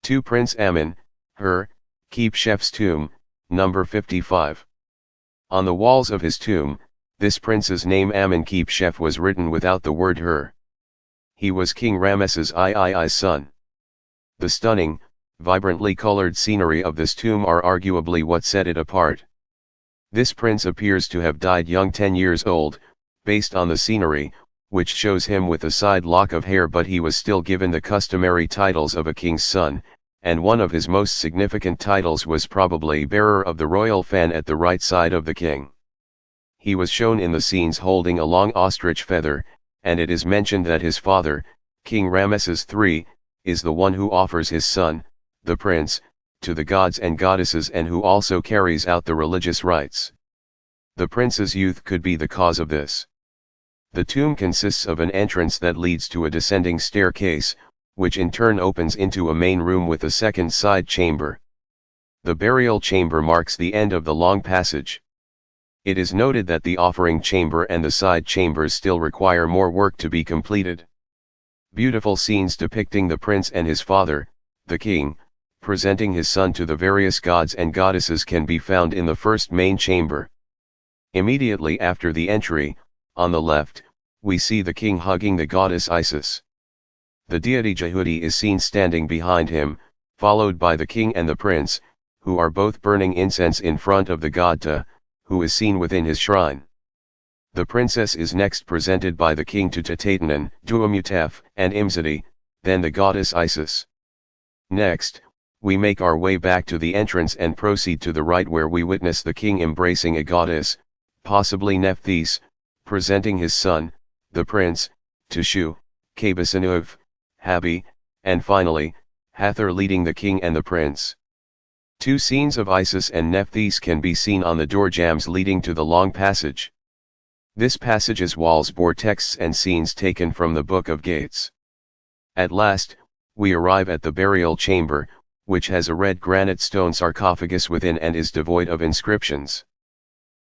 2 Prince Amin, her, Khepeshef's tomb, number 55. On the walls of his tomb, this prince's name Amin Khepeshef was written without the word her. He was King Ramesses III's son. The stunning, vibrantly colored scenery of this tomb are arguably what set it apart. This prince appears to have died young, 10 years old, based on the scenery, which shows him with a side lock of hair, but he was still given the customary titles of a king's son, and one of his most significant titles was probably bearer of the royal fan at the right side of the king. He was shown in the scenes holding a long ostrich feather, and it is mentioned that his father, King Ramesses III, is the one who offers his son, the prince, to the gods and goddesses, and who also carries out the religious rites. The prince's youth could be the cause of this. The tomb consists of an entrance that leads to a descending staircase, which in turn opens into a main room with a second side chamber. The burial chamber marks the end of the long passage. It is noted that the offering chamber and the side chambers still require more work to be completed. Beautiful scenes depicting the prince and his father, the king, presenting his son to the various gods and goddesses can be found in the first main chamber. Immediately after the entry, on the left, we see the king hugging the goddess Isis. The deity Jehudi is seen standing behind him, followed by the king and the prince, who are both burning incense in front of the god Ta, who is seen within his shrine. The princess is next presented by the king to Tutankhamun, Tuamutef, and Imzadi, then the goddess Isis. Next, we make our way back to the entrance and proceed to the right, where we witness the king embracing a goddess, possibly Nephthys, presenting his son, the prince, Teshu, Kabesanuv, Habi, and finally, Hathor leading the king and the prince. 2 scenes of Isis and Nephthys can be seen on the door jambs leading to the long passage. This passage's walls bore texts and scenes taken from the Book of Gates. At last, we arrive at the burial chamber, which has a red granite stone sarcophagus within and is devoid of inscriptions.